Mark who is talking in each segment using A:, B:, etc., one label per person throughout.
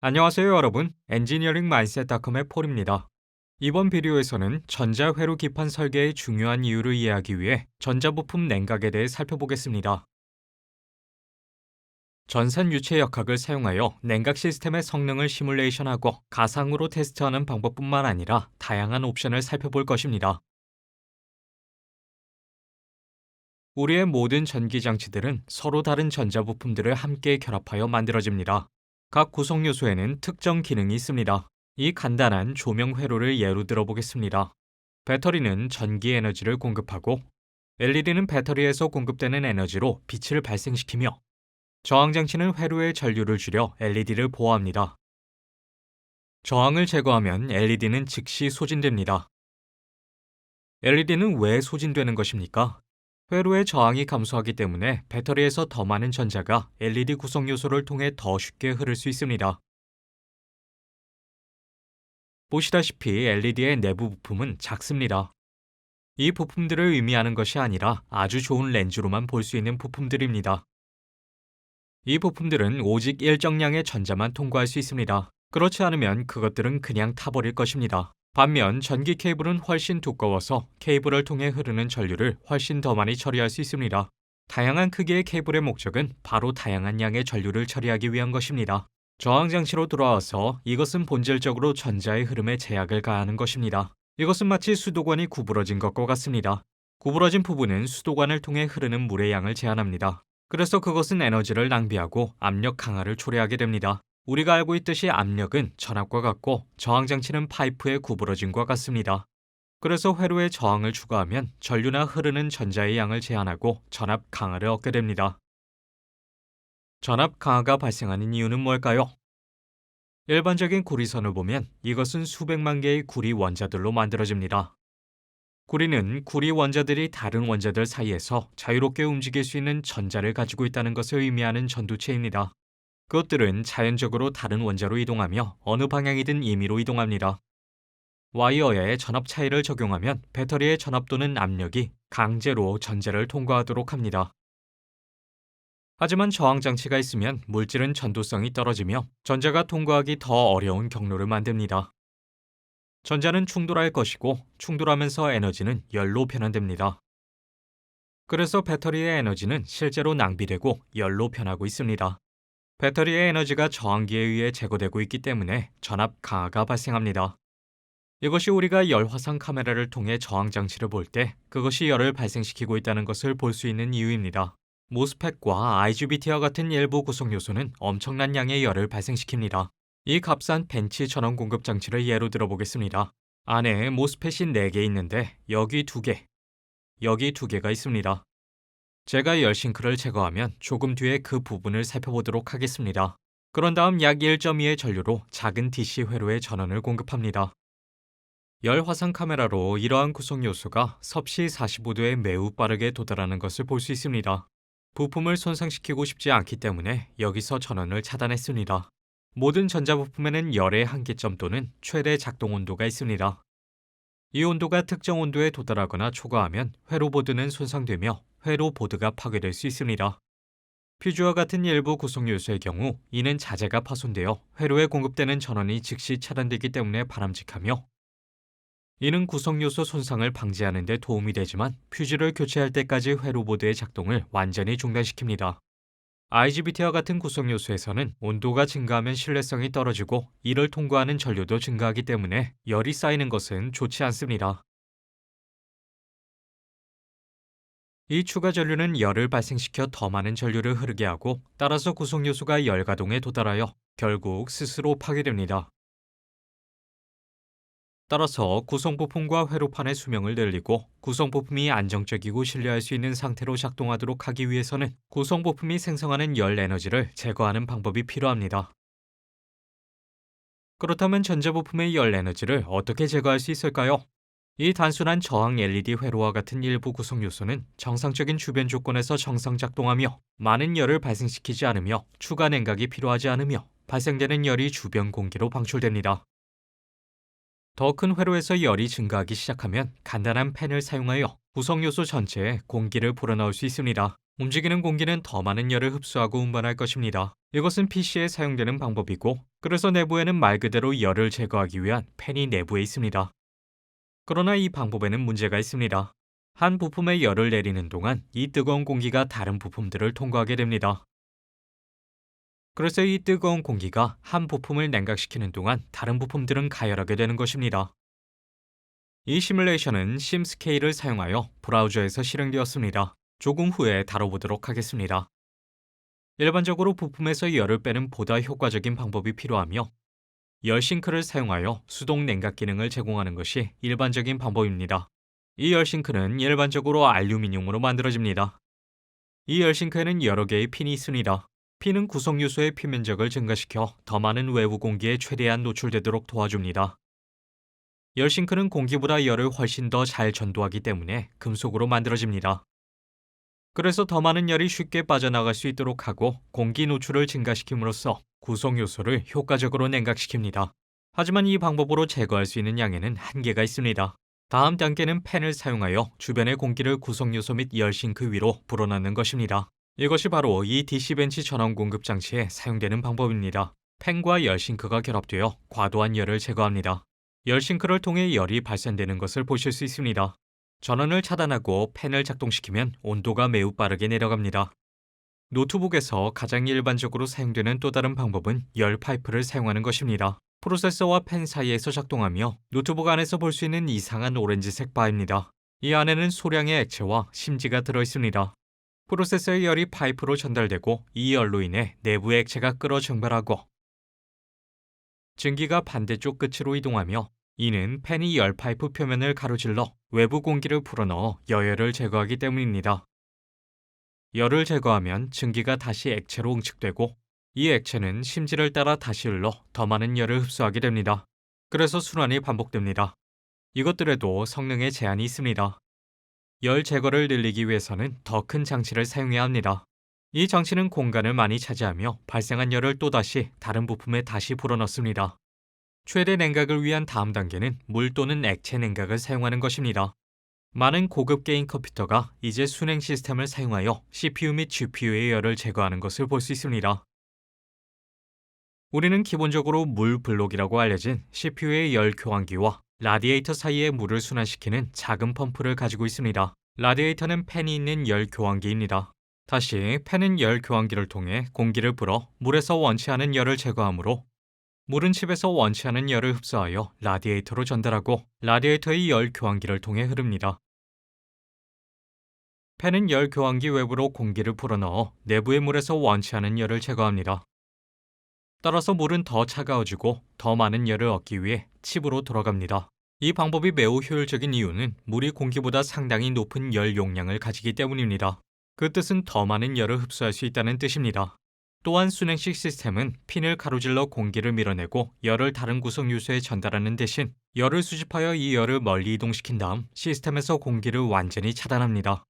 A: 안녕하세요, 여러분. 엔지니어링 마인셋닷컴의 폴입니다. 이번 비디오에서는 전자회로 기판 설계의 중요한 이유를 이해하기 위해 전자부품 냉각에 대해 살펴보겠습니다. 전산 유체 역학을 사용하여 냉각 시스템의 성능을 시뮬레이션하고 가상으로 테스트하는 방법뿐만 아니라 다양한 옵션을 살펴볼 것입니다. 우리의 모든 전기 장치들은 서로 다른 전자부품들을 함께 결합하여 만들어집니다. 각 구성 요소에는 특정 기능이 있습니다. 이 간단한 조명 회로를 예로 들어보겠습니다. 배터리는 전기 에너지를 공급하고, LED는 배터리에서 공급되는 에너지로 빛을 발생시키며, 저항 장치는 회로의 전류를 줄여 LED를 보호합니다. 저항을 제거하면 LED는 즉시 소진됩니다. LED는 왜 소진되는 것입니까? 회로의 저항이 감소하기 때문에 배터리에서 더 많은 전자가 LED 구성 요소를 통해 더 쉽게 흐를 수 있습니다. 보시다시피 LED의 내부 부품은 작습니다. 이 부품들을 의미하는 것이 아니라 아주 좋은 렌즈로만 볼 수 있는 부품들입니다. 이 부품들은 오직 일정량의 전자만 통과할 수 있습니다. 그렇지 않으면 그것들은 그냥 타버릴 것입니다. 반면 전기 케이블은 훨씬 두꺼워서 케이블을 통해 흐르는 전류를 훨씬 더 많이 처리할 수 있습니다. 다양한 크기의 케이블의 목적은 바로 다양한 양의 전류를 처리하기 위한 것입니다. 저항 장치로 돌아와서 이것은 본질적으로 전자의 흐름에 제약을 가하는 것입니다. 이것은 마치 수도관이 구부러진 것과 같습니다. 구부러진 부분은 수도관을 통해 흐르는 물의 양을 제한합니다. 그래서 그것은 에너지를 낭비하고 압력 강화를 초래하게 됩니다. 우리가 알고 있듯이 압력은 전압과 같고 저항 장치는 파이프의 구부러짐과 같습니다. 그래서 회로에 저항을 추가하면 전류나 흐르는 전자의 양을 제한하고 전압 강화를 얻게 됩니다. 전압 강화가 발생하는 이유는 뭘까요? 일반적인 구리선을 보면 이것은 수백만 개의 구리 원자들로 만들어집니다. 구리는 구리 원자들이 다른 원자들 사이에서 자유롭게 움직일 수 있는 전자를 가지고 있다는 것을 의미하는 전도체입니다. 그것들은 자연적으로 다른 원자로 이동하며 어느 방향이든 임의로 이동합니다. 와이어에 전압 차이를 적용하면 배터리의 전압 또는 압력이 강제로 전자를 통과하도록 합니다. 하지만 저항 장치가 있으면 물질은 전도성이 떨어지며 전자가 통과하기 더 어려운 경로를 만듭니다. 전자는 충돌할 것이고 충돌하면서 에너지는 열로 변환됩니다. 그래서 배터리의 에너지는 실제로 낭비되고 열로 변하고 있습니다. 배터리의 에너지가 저항기에 의해 제거되고 있기 때문에 전압 강화가 발생합니다. 이것이 우리가 열 화상 카메라를 통해 저항 장치를 볼 때 그것이 열을 발생시키고 있다는 것을 볼 수 있는 이유입니다. 모스펫과 IGBT와 같은 일부 구성 요소는 엄청난 양의 열을 발생시킵니다. 이 값싼 벤치 전원 공급 장치를 예로 들어보겠습니다. 안에 모스펫이 4개 있는데 여기 2개, 여기 2개가 있습니다. 제가 열 싱크를 제거하면 조금 뒤에 그 부분을 살펴보도록 하겠습니다. 그런 다음 약 1.2의 전류로 작은 DC 회로에 전원을 공급합니다. 열 화상 카메라로 이러한 구성 요소가 섭씨 45도에 매우 빠르게 도달하는 것을 볼 수 있습니다. 부품을 손상시키고 싶지 않기 때문에 여기서 전원을 차단했습니다. 모든 전자부품에는 열의 한계점 또는 최대 작동 온도가 있습니다. 이 온도가 특정 온도에 도달하거나 초과하면 회로보드는 손상되며 회로보드가 파괴될 수 있습니다. 퓨즈와 같은 일부 구성 요소의 경우 이는 자재가 파손되어 회로에 공급되는 전원이 즉시 차단되기 때문에 바람직하며, 이는 구성 요소 손상을 방지하는 데 도움이 되지만 퓨즈를 교체할 때까지 회로보드의 작동을 완전히 중단시킵니다. IGBT와 같은 구성 요소에서는 온도가 증가하면 신뢰성이 떨어지고 이를 통과하는 전류도 증가하기 때문에 열이 쌓이는 것은 좋지 않습니다. 이 추가 전류는 열을 발생시켜 더 많은 전류를 흐르게 하고, 따라서 구성 요소가 열 가동에 도달하여 결국 스스로 파괴됩니다. 따라서 구성 부품과 회로판의 수명을 늘리고 구성 부품이 안정적이고 신뢰할 수 있는 상태로 작동하도록 하기 위해서는 구성 부품이 생성하는 열 에너지를 제거하는 방법이 필요합니다. 그렇다면 전자부품의 열 에너지를 어떻게 제거할 수 있을까요? 이 단순한 저항 LED 회로와 같은 일부 구성 요소는 정상적인 주변 조건에서 정상 작동하며 많은 열을 발생시키지 않으며 추가 냉각이 필요하지 않으며 발생되는 열이 주변 공기로 방출됩니다. 더 큰 회로에서 열이 증가하기 시작하면 간단한 팬을 사용하여 구성 요소 전체에 공기를 불어넣을 수 있습니다. 움직이는 공기는 더 많은 열을 흡수하고 운반할 것입니다. 이것은 PC에 사용되는 방법이고, 그래서 내부에는 말 그대로 열을 제거하기 위한 팬이 내부에 있습니다. 그러나 이 방법에는 문제가 있습니다. 한 부품에 열을 내리는 동안 이 뜨거운 공기가 다른 부품들을 통과하게 됩니다. 그래서 이 뜨거운 공기가 한 부품을 냉각시키는 동안 다른 부품들은 가열하게 되는 것입니다. 이 시뮬레이션은 심스케일을 사용하여 브라우저에서 실행되었습니다. 조금 후에 다뤄보도록 하겠습니다. 일반적으로 부품에서 열을 빼는 보다 효과적인 방법이 필요하며, 열 싱크를 사용하여 수동 냉각 기능을 제공하는 것이 일반적인 방법입니다. 이 열 싱크는 일반적으로 알루미늄으로 만들어집니다. 이 열 싱크에는 여러 개의 핀이 있습니다. 핀은 구성 요소의 표면적을 증가시켜 더 많은 외부 공기에 최대한 노출되도록 도와줍니다. 열 싱크는 공기보다 열을 훨씬 더 잘 전도하기 때문에 금속으로 만들어집니다. 그래서 더 많은 열이 쉽게 빠져나갈 수 있도록 하고 공기 노출을 증가시킴으로써 구성 요소를 효과적으로 냉각시킵니다. 하지만 이 방법으로 제거할 수 있는 양에는 한계가 있습니다. 다음 단계는 팬을 사용하여 주변의 공기를 구성 요소 및 열 싱크 위로 불어넣는 것입니다. 이것이 바로 이 DC벤치 전원 공급 장치에 사용되는 방법입니다. 팬과 열 싱크가 결합되어 과도한 열을 제거합니다. 열 싱크를 통해 열이 발산되는 것을 보실 수 있습니다. 전원을 차단하고 팬을 작동시키면 온도가 매우 빠르게 내려갑니다. 노트북에서 가장 일반적으로 사용되는 또 다른 방법은 열 파이프를 사용하는 것입니다. 프로세서와 팬 사이에서 작동하며 노트북 안에서 볼 수 있는 이상한 오렌지색 바입니다. 이 안에는 소량의 액체와 심지가 들어있습니다. 프로세서의 열이 파이프로 전달되고 이 열로 인해 내부의 액체가 끓어 증발하고 증기가 반대쪽 끝으로 이동하며, 이는 팬이 열 파이프 표면을 가로질러 외부 공기를 불어넣어 여열을 제거하기 때문입니다. 열을 제거하면 증기가 다시 액체로 응축되고, 이 액체는 심지를 따라 다시 흘러 더 많은 열을 흡수하게 됩니다. 그래서 순환이 반복됩니다. 이것들에도 성능에 제한이 있습니다. 열 제거를 늘리기 위해서는 더 큰 장치를 사용해야 합니다. 이 장치는 공간을 많이 차지하며 발생한 열을 또다시 다른 부품에 다시 불어넣습니다. 최대 냉각을 위한 다음 단계는 물 또는 액체 냉각을 사용하는 것입니다. 많은 고급 게임 컴퓨터가 이제 순행 시스템을 사용하여 CPU 및 GPU의 열을 제거하는 것을 볼 수 있습니다. 우리는 기본적으로 물 블록이라고 알려진 CPU의 열 교환기와 라디에이터 사이에 물을 순환시키는 작은 펌프를 가지고 있습니다. 라디에이터는 팬이 있는 열 교환기입니다. 다시 팬은 열 교환기를 통해 공기를 불어 물에서 원치 않은 열을 제거하므로, 물은 칩에서 원치 않은 열을 흡수하여 라디에이터로 전달하고 라디에이터의 열 교환기를 통해 흐릅니다. 팬은 열 교환기 외부로 공기를 불어넣어 내부의 물에서 원치 않은 열을 제거합니다. 따라서 물은 더 차가워지고 더 많은 열을 얻기 위해 칩으로 돌아갑니다. 이 방법이 매우 효율적인 이유는 물이 공기보다 상당히 높은 열 용량을 가지기 때문입니다. 그 뜻은 더 많은 열을 흡수할 수 있다는 뜻입니다. 또한 순행식 시스템은 핀을 가로질러 공기를 밀어내고 열을 다른 구성 요소에 전달하는 대신 열을 수집하여 이 열을 멀리 이동시킨 다음 시스템에서 공기를 완전히 차단합니다.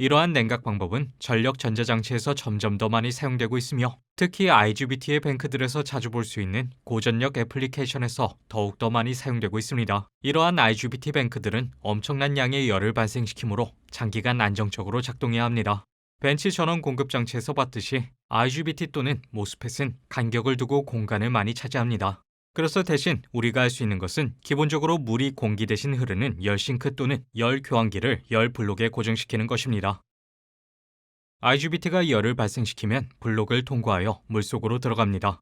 A: 이러한 냉각 방법은 전력 전자장치에서 점점 더 많이 사용되고 있으며, 특히 IGBT의 뱅크들에서 자주 볼 수 있는 고전력 애플리케이션에서 더욱더 많이 사용되고 있습니다. 이러한 IGBT 뱅크들은 엄청난 양의 열을 발생시키므로 장기간 안정적으로 작동해야 합니다. 벤치 전원 공급 장치에서 봤듯이 IGBT 또는 모스펫은 간격을 두고 공간을 많이 차지합니다. 그래서 대신 우리가 할 수 있는 것은 기본적으로 물이 공기 대신 흐르는 열 싱크 또는 열 교환기를 열 블록에 고정시키는 것입니다. IGBT가 열을 발생시키면 블록을 통과하여 물속으로 들어갑니다.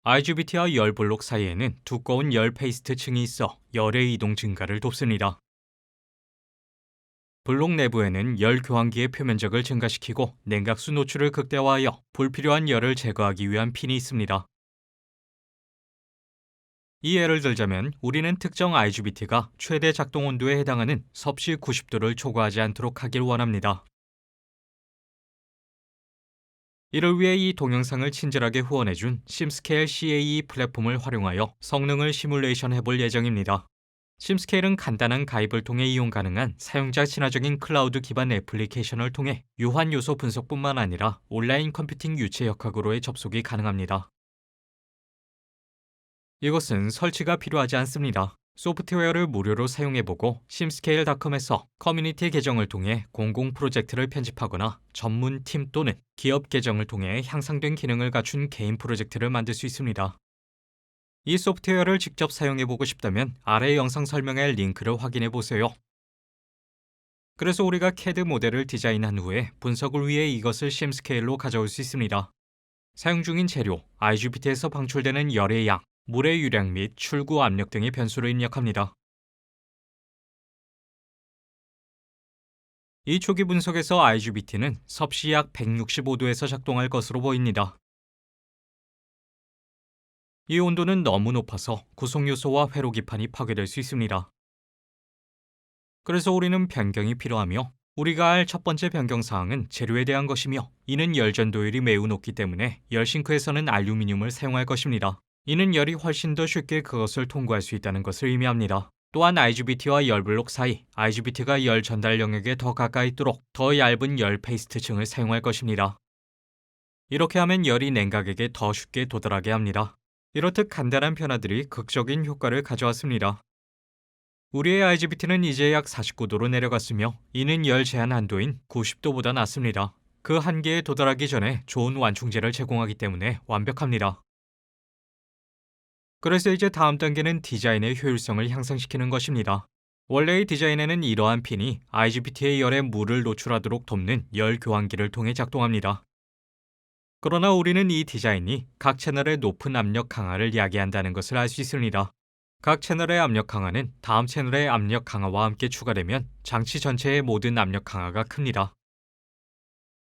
A: IGBT와 열 블록 사이에는 두꺼운 열 페이스트 층이 있어 열의 이동 증가를 돕습니다. 블록 내부에는 열 교환기의 표면적을 증가시키고 냉각수 노출을 극대화하여 불필요한 열을 제거하기 위한 핀이 있습니다. 이 예를 들자면 우리는 특정 IGBT가 최대 작동 온도에 해당하는 섭씨 90도를 초과하지 않도록 하길 원합니다. 이를 위해 이 동영상을 친절하게 후원해준 심스케일 CAE 플랫폼을 활용하여 성능을 시뮬레이션 해볼 예정입니다. 심스케일은 간단한 가입을 통해 이용 가능한 사용자 친화적인 클라우드 기반 애플리케이션을 통해 유한 요소 분석뿐만 아니라 온라인 컴퓨팅 유체 역학으로의 접속이 가능합니다. 이것은 설치가 필요하지 않습니다. 소프트웨어를 무료로 사용해보고 심스케일닷컴에서 커뮤니티 계정을 통해 공공 프로젝트를 편집하거나 전문 팀 또는 기업 계정을 통해 향상된 기능을 갖춘 개인 프로젝트를 만들 수 있습니다. 이 소프트웨어를 직접 사용해보고 싶다면 아래 영상 설명의 링크를 확인해보세요. 그래서 우리가 CAD 모델을 디자인한 후에 분석을 위해 이것을 심스케일로 가져올 수 있습니다. 사용 중인 재료, IGBT에서 방출되는 열의 양, 물의 유량 및 출구 압력 등의 변수를 입력합니다. 이 초기 분석에서 IGBT는 섭씨 약 165도에서 작동할 것으로 보입니다. 이 온도는 너무 높아서 구성요소와 회로 기판이 파괴될 수 있습니다. 그래서 우리는 변경이 필요하며 우리가 할 첫 번째 변경 사항은 재료에 대한 것이며 이는 열 전도율이 매우 높기 때문에 열 싱크에서는 알루미늄을 사용할 것입니다. 이는 열이 훨씬 더 쉽게 그것을 통과할 수 있다는 것을 의미합니다. 또한 IGBT와 열 블록 사이, IGBT가 열 전달 영역에 더 가까이 있도록 더 얇은 열 페이스트층을 사용할 것입니다. 이렇게 하면 열이 냉각에게 더 쉽게 도달하게 합니다. 이렇듯 간단한 변화들이 극적인 효과를 가져왔습니다. 우리의 IGBT는 이제 약 49도로 내려갔으며 이는 열 제한 한도인 90도보다 낮습니다. 그 한계에 도달하기 전에 좋은 완충제를 제공하기 때문에 완벽합니다. 그래서 이제 다음 단계는 디자인의 효율성을 향상시키는 것입니다. 원래의 디자인에는 이러한 핀이 IGBT의 열에 물을 노출하도록 돕는 열 교환기를 통해 작동합니다. 그러나 우리는 이 디자인이 각 채널의 높은 압력 강화를 야기한다는 것을 알 수 있습니다. 각 채널의 압력 강화는 다음 채널의 압력 강화와 함께 추가되면 장치 전체의 모든 압력 강화가 큽니다.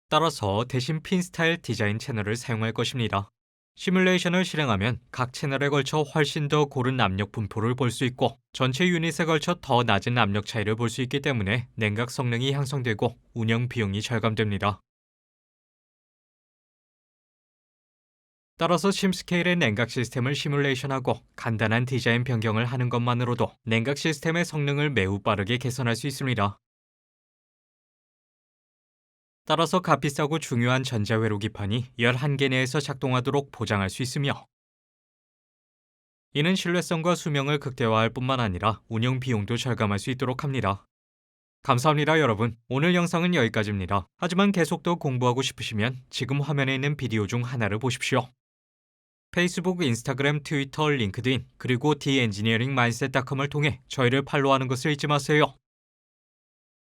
A: 따라서 대신 핀 스타일 디자인 채널을 사용할 것입니다. 시뮬레이션을 실행하면 각 채널에 걸쳐 훨씬 더 고른 압력 분포를 볼 수 있고 전체 유닛에 걸쳐 더 낮은 압력 차이를 볼 수 있기 때문에 냉각 성능이 향상되고 운영 비용이 절감됩니다. 따라서 심스케일의 냉각 시스템을 시뮬레이션하고 간단한 디자인 변경을 하는 것만으로도 냉각 시스템의 성능을 매우 빠르게 개선할 수 있습니다. 따라서 값비싸고 중요한 전자회로 기판이 열 한계 내에서 작동하도록 보장할 수 있으며 이는 신뢰성과 수명을 극대화할 뿐만 아니라 운영 비용도 절감할 수 있도록 합니다. 감사합니다, 여러분. 오늘 영상은 여기까지입니다. 하지만 계속 더 공부하고 싶으시면 지금 화면에 있는 비디오 중 하나를 보십시오. 페이스북, 인스타그램, 트위터, 링크드인, 그리고 theengineeringmindset.com을 통해 저희를 팔로우하는 것을 잊지 마세요.